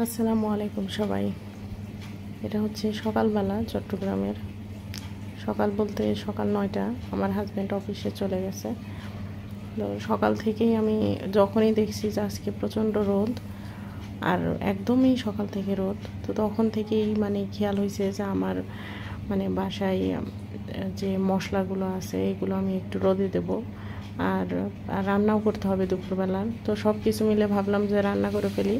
আসসালামু আলাইকুম সবাই। এটা হচ্ছে সকালবেলা চট্টগ্রামের সকাল বলতে সকাল 9টা। আমার হাজব্যান্ড অফিসে চলে গেছে। তো সকাল থেকেই আমি যখনই দেখছি যে আজকে প্রচণ্ড রোদ, আর একদমই সকাল থেকে রোদ, তো তখন থেকেই খেয়াল হয়েছে যে আমার বাসায় যে মশলাগুলো আছে এগুলো আমি একটু রোদে দেব, আর রান্নাও করতে হবে দুপুরবেলা। তো সব কিছু মিলে ভাবলাম যে রান্না করে ফেলি।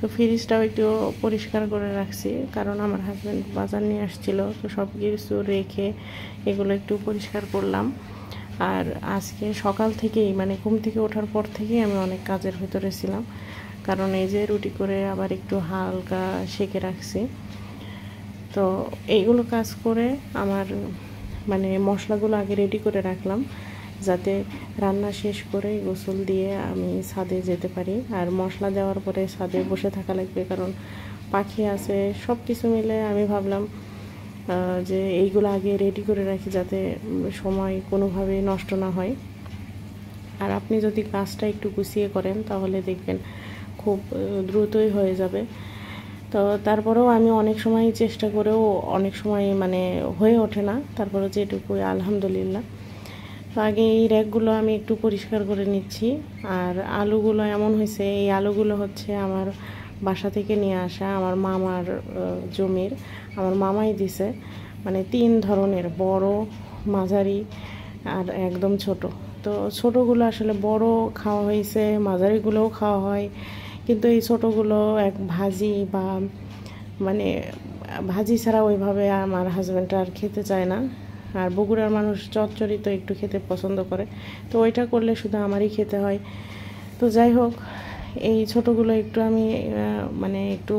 তো ফ্রিজটাও একটু পরিষ্কার করে রাখছি, কারণ আমার হাজব্যান্ড বাজার নিয়ে আসছিলো, তো সব কিছু রেখে এগুলো একটু পরিষ্কার করলাম। আর আজকে সকাল থেকেই ঘুম থেকে ওঠার পর থেকেই আমি অনেক কাজের ভিতরে ছিলাম, কারণ এই যে রুটি করে আবার একটু হালকা সেঁকে রাখছি। তো এইগুলো কাজ করে আমার মশলাগুলো আগে রেডি করে রাখলাম, যাতে রান্না শেষ করে গোসল দিয়ে আমি ছাদে যেতে পারি। আর মশলা দেওয়ার পরে ছাদে বসে থাকা লাগবে, কারণ পাখি আছে, সব কিছু মিলে আমি ভাবলাম যে এইগুলো আগে রেডি করে রাখি, যাতে সময় কোনোভাবে নষ্ট না হয়। আর আপনি যদি কাজটা একটু গুছিয়ে করেন তাহলে দেখবেন খুব দ্রুতই হয়ে যাবে। তো তারপরেও আমি অনেক সময় চেষ্টা করেও অনেক সময় হয়ে ওঠে না, তারপরে যেটুকু আলহামদুলিল্লাহ। তো আগে এই র্যাকগুলো আমি একটু পরিষ্কার করে নিচ্ছি। আর আলুগুলো এমন হয়েছে, এই আলুগুলো হচ্ছে আমার বাসা থেকে নিয়ে আসা, আমার মামার জমির, আমার মামাই দিছে। 3 ধরনের, বড়, মাঝারি আর একদম ছোট। তো ছোটোগুলো আসলে বড় খাওয়া হয়েছে, মাঝারিগুলোও খাওয়া হয়, কিন্তু এই ছোটোগুলো এক ভাজি বা ভাজি ছাড়া ওইভাবে আমার হাজব্যান্ড আর খেতে চায় না। আর বগুড়ার মানুষ চচ্চড়ি তো একটু খেতে পছন্দ করে, তো ওইটা করলে শুধু আমারই খেতে হয়। তো যাই হোক, এই ছোটোগুলো একটু আমি একটু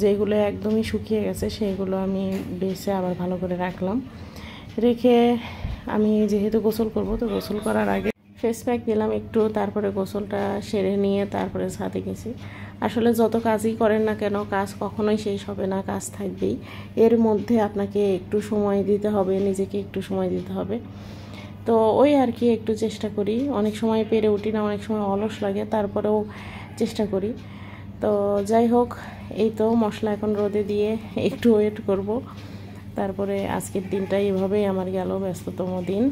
যেগুলো একদমই শুকিয়ে গেছে সেইগুলো আমি বেছে আবার ভালো করে রাখলাম। রেখে আমি যেহেতু গোসল করব, তো গোসল করার আগে ফেস প্যাক দিলাম একটু, তারপরে গোসলটা সেরে নিয়ে তারপরে ছাদে গেছি। আসলে যত কাজই করেন না কেন, কাজ কখনোই শেষ হবে না, কাজ থাকবেই। এর মধ্যে আপনাকে একটু সময় দিতে হবে, নিজেকে একটু সময় দিতে হবে। তো ওই আর কি, একটু চেষ্টা করি। অনেক সময় পেরে উঠি না, অনেক সময় অলস লাগে, তারপরেও চেষ্টা করি। তো যাই হোক, এই তো মশলা এখন রোদে দিয়ে একটু ওয়েট করব। তারপরে আজকের দিনটা এইভাবেই আমার গেল, ব্যস্ততম দিন।